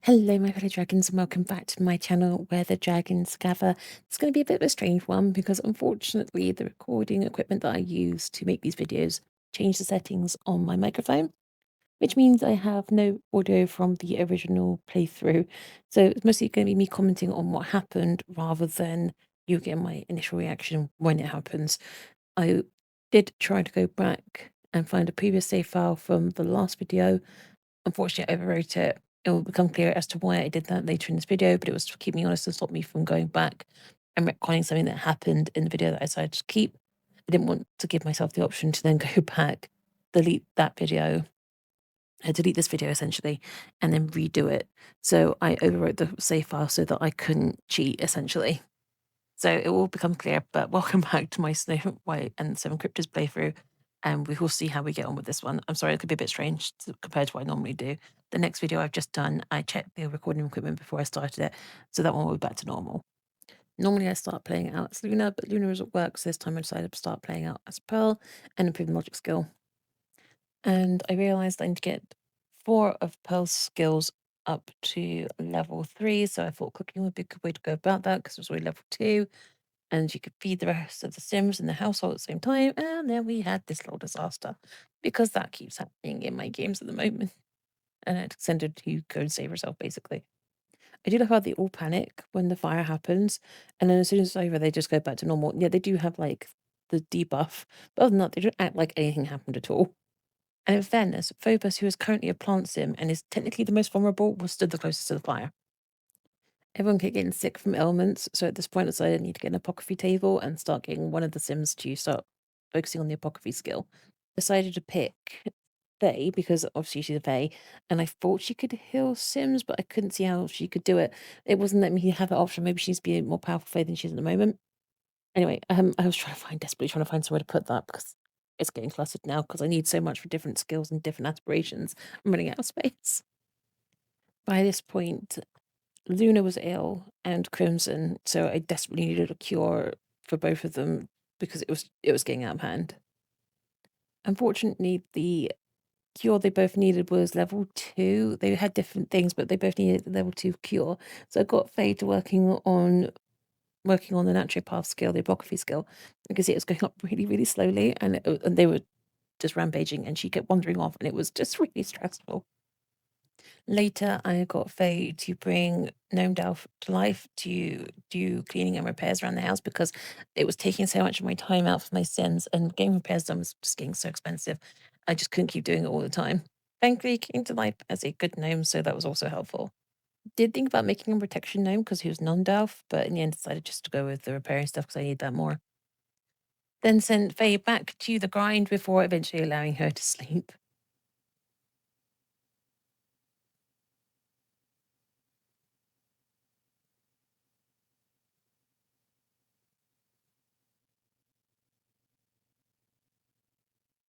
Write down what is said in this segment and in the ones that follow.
Hello, my fellow dragons, and welcome back to my channel, Where the Dragons Gather. It's going to be a bit of a strange one because unfortunately, the recording equipment that I use to make these videos changed the settings on my microphone, which means I have no audio from the original playthrough. So it's mostly going to be me commenting on what happened rather than you getting my initial reaction when it happens. I did try to go back and find a previous save file from the last video. Unfortunately, I overwrote it. It will become clear as to why I did that later in this video, but it was to keep me honest and stop me from going back and retconning something that happened in the video that I decided to keep. I didn't want to give myself the option to then go back, delete that video, delete this video essentially, and then redo it. So I overwrote the save file so that I couldn't cheat essentially. So it will become clear, but welcome back to my Snow White and Seven Cryptids playthrough, and we will see how we get on with this one. I'm sorry, it could be a bit strange compared to what I normally do. The next video I've just done, I checked the recording equipment before I started it, so that one will be back to normal. Normally I start playing it out as Luna, but Luna was at work, so this time I decided to start playing out as Pearl and improve the logic skill. And I realized I need to get 4 of Pearl's skills up to level 3, so I thought cooking would be a good way to go about that because it was already level 2 and you could feed the rest of the Sims in the household at the same time. And then we had this little disaster because that keeps happening in my games at the moment. And I decided to go and save herself, basically. I do love how they all panic when the fire happens, and then as soon as it's over, they just go back to normal. Yeah, they do have like the debuff, but other than that, they don't act like anything happened at all. And in fairness, Phobos, who is currently a plant sim and is technically the most vulnerable, was stood the closest to the fire. Everyone kept getting sick from ailments, so at this point I decided I need to get an apocryphy table and start getting one of the Sims to start focusing on the apocryphy skill. Decided to pick Faye because obviously she's a Faye, and I thought she could heal Sims, but I couldn't see how she could do it. It wasn't letting me have that option. Maybe she's being more powerful Faye than she is at the moment. Anyway, I was desperately trying to find somewhere to put that because it's getting cluttered now because I need so much for different skills and different aspirations. I'm running out of space. By this point, Luna was ill and Crimson, so I desperately needed a cure for both of them because it was getting out of hand. Unfortunately, the cure they both needed was level 2. They had different things, but they both needed the level 2 cure. So I got Faye to working on the naturopath skill, the apocryphy skill. You can see it was going up really, really slowly, and they were just rampaging, and she kept wandering off, and it was just really stressful. Later, I got Faye to bring Gnome Delph to life to do cleaning and repairs around the house because it was taking so much of my time out for my Sims, and getting repairs done was just getting so expensive. I just couldn't keep doing it all the time. Thankfully, he came to life as a good gnome, so that was also helpful. Did think about making him a protection gnome because he was non-Delph, but in the end decided just to go with the repairing stuff because I need that more. Then sent Faye back to the grind before eventually allowing her to sleep.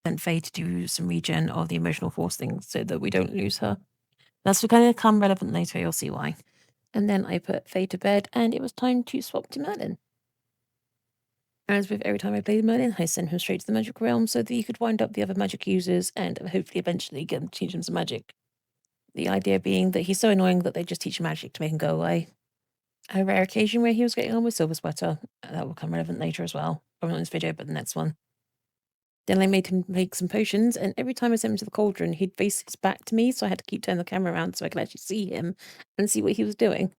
Sent Faye to do some regen of the emotional force thing so that we don't lose her. That's going to come relevant later, you'll see why. And then I put Faye to bed, and it was time to swap to Merlin. As with every time I played Merlin, I sent him straight to the magic realm so that he could wind up the other magic users and hopefully eventually get them to teach him some magic. The idea being that he's so annoying that they just teach him magic to make him go away. A rare occasion where he was getting on with Silver Sweater. That will come relevant later as well. Probably not in this video, but the next one. Then I made him make some potions, and every time I sent him to the cauldron, he'd face his back to me, so I had to keep turning the camera around so I could actually see him and see what he was doing.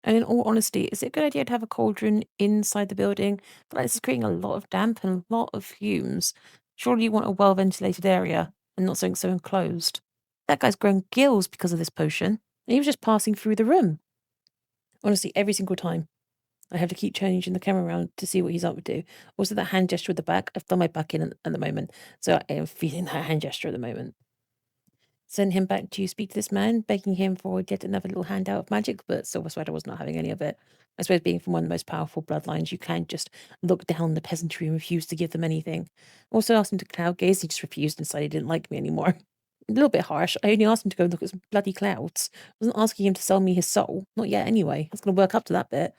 And in all honesty, is it a good idea to have a cauldron inside the building? But this is creating a lot of damp and a lot of fumes. Surely you want a well-ventilated area and not something so enclosed. That guy's grown gills because of this potion, and he was just passing through the room. Honestly, every single time. I have to keep changing the camera around to see what he's up to. Also, that hand gesture with the back. I've done my back in at the moment, so I am feeling that hand gesture at the moment. Send him back to speak to this man, begging him for yet another little handout of magic, but Silver Sweater was not having any of it. I suppose being from one of the most powerful bloodlines, you can't just look down the peasantry and refuse to give them anything. Also asked him to cloud gaze, he just refused and decided he didn't like me anymore. A little bit harsh. I only asked him to go look at some bloody clouds. I wasn't asking him to sell me his soul. Not yet anyway. I was going to work up to that bit.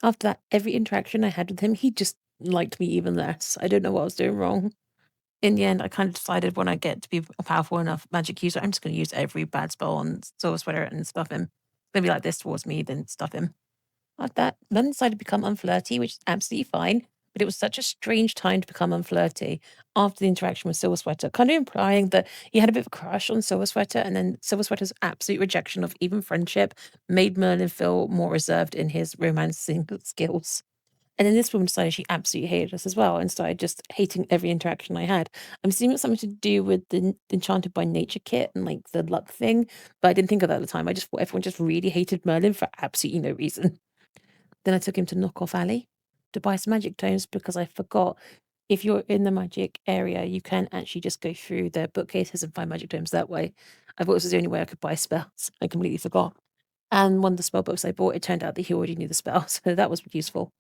After that, every interaction I had with him, he just liked me even less. I don't know what I was doing wrong. in the end, I kind of decided when I get to be a powerful enough magic user, I'm just going to use every bad spell on Silver Sweater and stuff him. It's going to be like this towards me, then stuff him. Like that. Then decided to become unflirty, which is absolutely fine. But it was such a strange time to become unflirty after the interaction with Silver Sweater, kind of implying that he had a bit of a crush on Silver Sweater, and then Silver Sweater's absolute rejection of even friendship made Merlin feel more reserved in his romancing skills. And then this woman decided she absolutely hated us as well and started just hating every interaction I had. I'm assuming it's something to do with the Enchanted by Nature kit and like the luck thing, but I didn't think of that at the time. I just thought everyone just really hated Merlin for absolutely no reason. Then I took him to Knockoff Alley to buy some magic tomes because I forgot if you're in the magic area, you can actually just go through their bookcases and find magic tomes that way. I thought this was the only way I could buy spells. I completely forgot. And one of the spell books I bought, it turned out that he already knew the spell, so that was useful.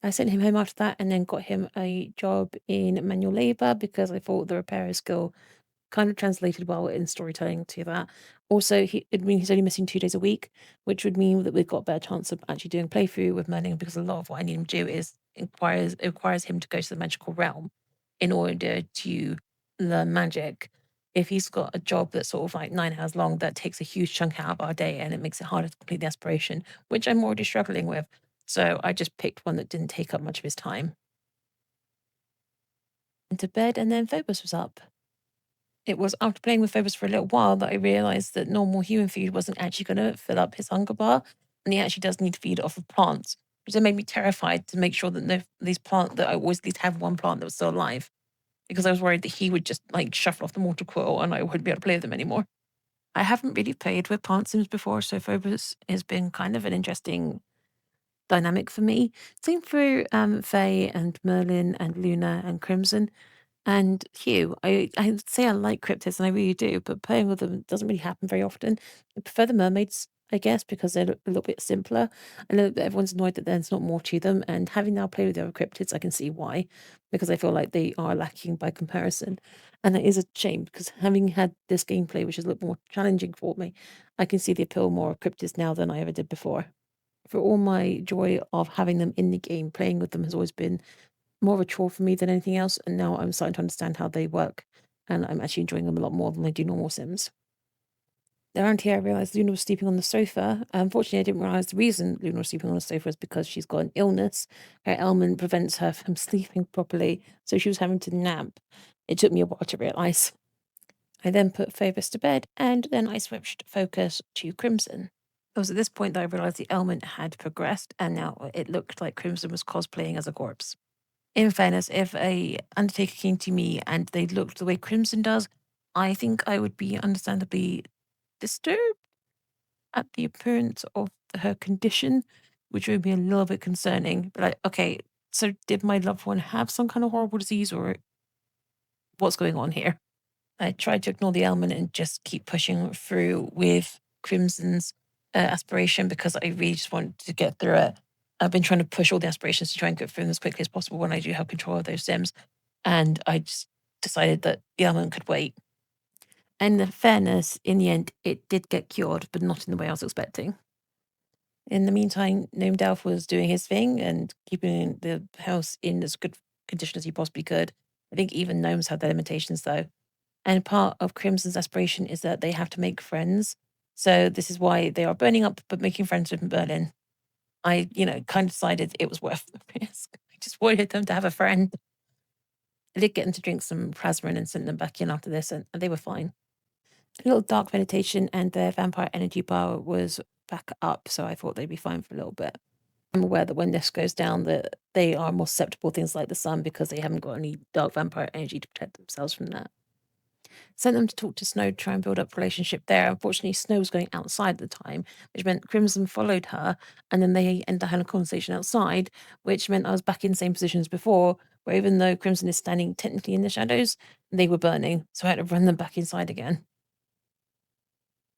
I sent him home after that and then got him a job in manual labor because I thought the repairer skill kind of translated well in storytelling to that. Also, it means he's only missing 2 days a week, which would mean that we've got a better chance of actually doing playthrough with Merlin because a lot of what I need him to do is it requires him to go to the magical realm in order to learn magic. If he's got a job that's sort of like 9 hours long, that takes a huge chunk out of our day and it makes it harder to complete the aspiration, which I'm already struggling with. So I just picked one that didn't take up much of his time. Into bed, and then Phobos was up. It was after playing with Phobos for a little while that I realized that normal human food wasn't actually going to fill up his hunger bar, and he actually does need to feed off of plants, which then made me terrified to make sure that that I always at least have one plant that was still alive, because I was worried that he would just like shuffle off the mortal coil and I wouldn't be able to play with them anymore. I haven't really played with plant sims before, so Phobos has been kind of an interesting dynamic for me. Same for Faye and Merlin and Luna and Crimson. And Hugh, I say I like cryptids, and I really do, but playing with them doesn't really happen very often. I prefer the mermaids, I guess, because they're a little bit simpler. I know that everyone's annoyed that there's not more to them, and having now played with the other cryptids, I can see why, because I feel like they are lacking by comparison. And that is a shame, because having had this gameplay, which is a little more challenging for me, I can see the appeal more of cryptids now than I ever did before. For all my joy of having them in the game, playing with them has always been more of a chore for me than anything else, and now I'm starting to understand how they work, and I'm actually enjoying them a lot more than I do normal Sims. Around here, I realized Luna was sleeping on the sofa. Unfortunately, I didn't realize the reason Luna was sleeping on the sofa is because she's got an illness. Her ailment prevents her from sleeping properly, so she was having to nap. It took me a while to realize. I then put Phobos to bed, and then I switched focus to Crimson. It was at this point that I realized the ailment had progressed, and now it looked like Crimson was cosplaying as a corpse. In fairness, if a undertaker came to me and they looked the way Crimson does, I think I would be understandably disturbed at the appearance of her condition, which would be a little bit concerning. But like, okay, so did my loved one have some kind of horrible disease, or what's going on here? I tried to ignore the ailment and just keep pushing through with Crimson's aspiration because I really just wanted to get through it. I've been trying to push all the aspirations to try and get through them as quickly as possible when I do have control of those sims. And I just decided that the ailment could wait. And in fairness, in the end, it did get cured, but not in the way I was expecting. In the meantime, Gnome Delph was doing his thing and keeping the house in as good condition as he possibly could. I think even gnomes have their limitations, though. And part of Crimson's aspiration is that they have to make friends. So this is why they are burning up, but making friends with Merlin. I, kind of decided it was worth the risk. I just wanted them to have a friend. I did get them to drink some plasmin and sent them back in after this, and they were fine. A little dark meditation and their vampire energy bar was back up, so I thought they'd be fine for a little bit. I'm aware that when this goes down, that they are more susceptible to things like the sun because they haven't got any dark vampire energy to protect themselves from that. Sent them to talk to Snow to try and build up a relationship there. Unfortunately, Snow was going outside at the time, which meant Crimson followed her, and then they ended up having a conversation outside, which meant I was back in the same position as before, where even though Crimson is standing technically in the shadows, they were burning, so I had to run them back inside again.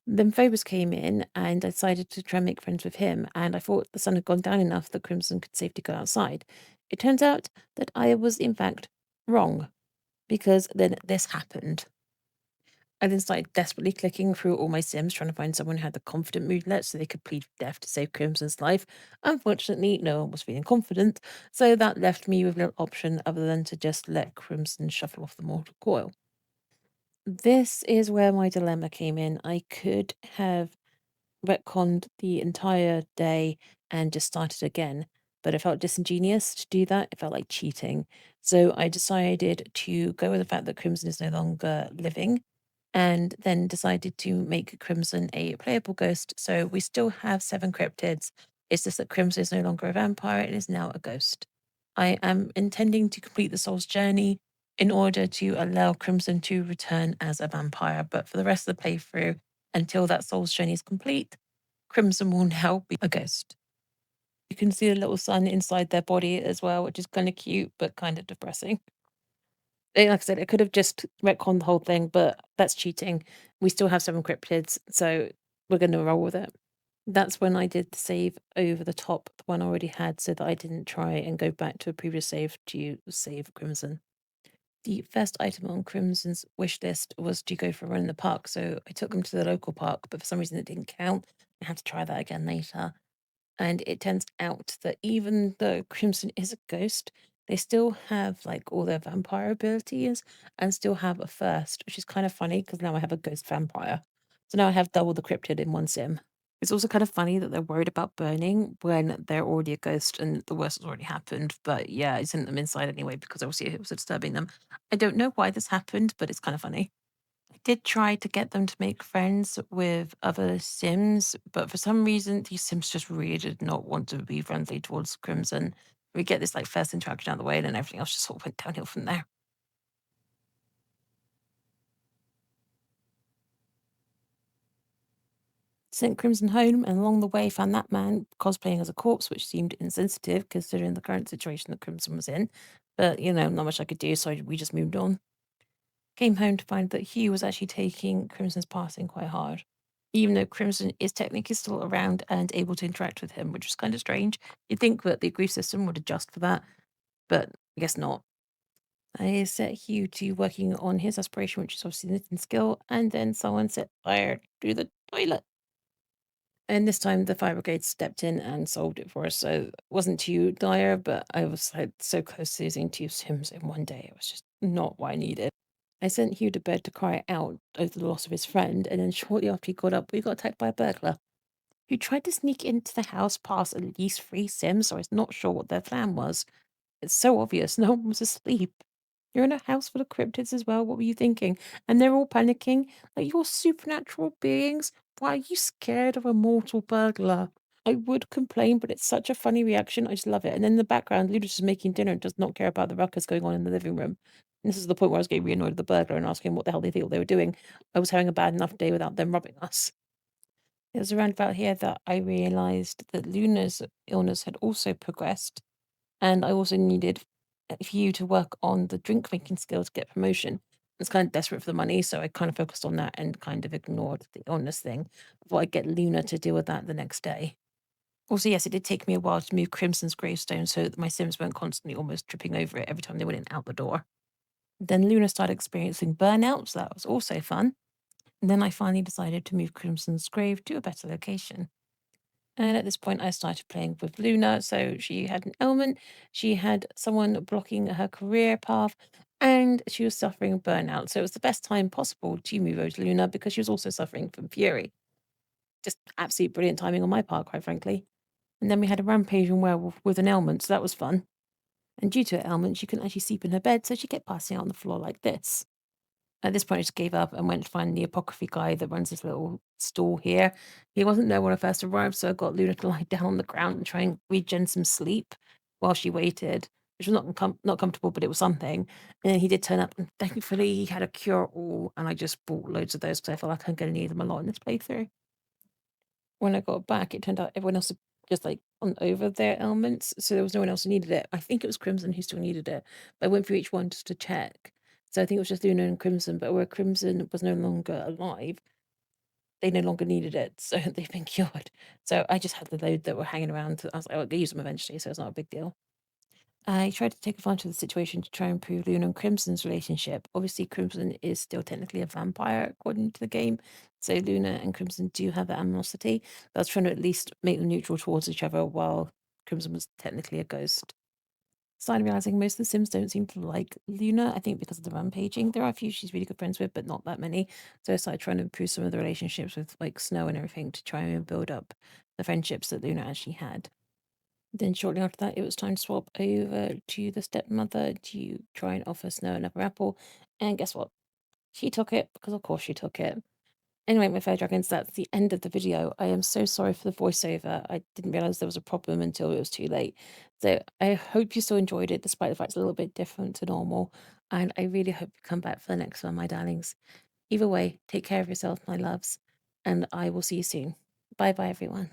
Then Phobos came in, and I decided to try and make friends with him, and I thought the sun had gone down enough that Crimson could safely go outside. It turns out that I was, in fact, wrong, because then this happened. I then started desperately clicking through all my Sims, trying to find someone who had the confident moodlet so they could plead death to save Crimson's life. Unfortunately, no one was feeling confident, so that left me with no option other than to just let Crimson shuffle off the mortal coil. This is where my dilemma came in. I could have retconned the entire day and just started again, but it felt disingenuous to do that. It felt like cheating. So I decided to go with the fact that Crimson is no longer living and then decided to make Crimson a playable ghost. So we still have 7 cryptids. It's just that Crimson is no longer a vampire, it is now a ghost. I am intending to complete the soul's journey in order to allow Crimson to return as a vampire. But for the rest of the playthrough, until that soul's journey is complete, Crimson will now be a ghost. You can see a little sun inside their body as well, which is kind of cute, but kind of depressing. Like I said, it could have just retconned the whole thing, but that's cheating. We still have 7 cryptids, so we're going to roll with it. That's when I did the save over the top, the one I already had, so that I didn't try and go back to a previous save to save Crimson. The first item on Crimson's wish list was to go for a run in the park, so I took them to the local park, but for some reason it didn't count. I had to try that again later. And it turns out that even though Crimson is a ghost, they still have like all their vampire abilities and still have a first, which is kind of funny because now I have a ghost vampire. So now I have double the cryptid in one sim. It's also kind of funny that they're worried about burning when they're already a ghost and the worst has already happened. But yeah, I sent them inside anyway because obviously it was disturbing them. I don't know why this happened, but it's kind of funny. I did try to get them to make friends with other Sims, but for some reason, these Sims just really did not want to be friendly towards Crimson. We get this like first interaction out of the way, and then everything else just sort of went downhill from there. Sent Crimson home, and along the way found that man cosplaying as a corpse, which seemed insensitive considering the current situation that Crimson was in. But not much I could do, so we just moved on. Came home to find that Hugh was actually taking Crimson's passing quite hard, even though Crimson is technically still around and able to interact with him, which is kind of strange. You'd think that the grief system would adjust for that, but I guess not. I set Hugh to working on his aspiration, which is obviously knitting skill, and then someone set fire to the toilet. And this time the fire brigade stepped in and solved it for us. So it wasn't too dire, but I was like so close to losing 2 Sims in one day. It was just not what I needed. I sent Hugh to bed to cry out over the loss of his friend, and then shortly after he got up, we got attacked by a burglar who tried to sneak into the house past at least 3 Sims, so I was not sure what their plan was. It's so obvious, no one was asleep. You're in a house full of cryptids as well, what were you thinking? And they're all panicking, like you're supernatural beings. Why are you scared of a mortal burglar? I would complain, but it's such a funny reaction. I just love it. And in the background, Luda's just making dinner and does not care about the ruckus going on in the living room. And this is the point where I was getting really annoyed at the burglar and asking what the hell they thought they were doing. I was having a bad enough day without them robbing us. It was around about here that I realized that Luna's illness had also progressed, and I also needed for you to work on the drink making skill to get promotion. I was kind of desperate for the money, so I kind of focused on that and kind of ignored the illness thing. I thought I'd get Luna to deal with that the next day. Also, yes, it did take me a while to move Crimson's gravestone so that my Sims weren't constantly almost tripping over it every time they went in and out the door. Then Luna started experiencing burnout, so that was also fun. And then I finally decided to move Crimson's grave to a better location. And at this point, I started playing with Luna. So she had an ailment, she had someone blocking her career path, and she was suffering burnout. So it was the best time possible to move over to Luna because she was also suffering from Fury. Just absolute brilliant timing on my part, quite frankly. And then we had a rampaging werewolf with an ailment, so that was fun. And due to her ailment, she couldn't actually sleep in her bed, so she kept passing out on the floor like this. At this point, I just gave up and went to find the apocryphy guy that runs this little store here. He wasn't there when I first arrived, so I got Luna to lie down on the ground and try and regen some sleep while she waited, which was not comfortable, but it was something. And then he did turn up, and thankfully he had a cure all, and I just bought loads of those because I felt like I'm going to need them a lot in this playthrough. When I got back, it turned out everyone else had just like gone over their ailments, so there was no one else who needed it. I think it was Crimson who still needed it, but I went through each one just to check. So I think it was just Luna and Crimson, but where Crimson was no longer alive, they no longer needed it, so they've been cured. So I just had the load that were hanging around. I was like, I'll use them eventually, so it's not a big deal. I tried to take advantage of the situation to try and improve Luna and Crimson's relationship. Obviously, Crimson is still technically a vampire according to the game, so Luna and Crimson do have that animosity. I was trying to at least make them neutral towards each other while Crimson was technically a ghost. Started realizing most of the Sims don't seem to like Luna, I think because of the rampaging. There are a few she's really good friends with, but not that many. So I started trying to improve some of the relationships with like Snow and everything to try and build up the friendships that Luna actually had. Then shortly after that, it was time to swap over to the stepmother to try and offer Snow another apple. And guess what? She took it because, of course, she took it. Anyway, my fair dragons, that's the end of the video. I am so sorry for the voiceover. I didn't realize there was a problem until it was too late. So I hope you still enjoyed it, despite the fact it's a little bit different to normal. And I really hope you come back for the next one, my darlings. Either way, take care of yourself, my loves, and I will see you soon. Bye bye, everyone.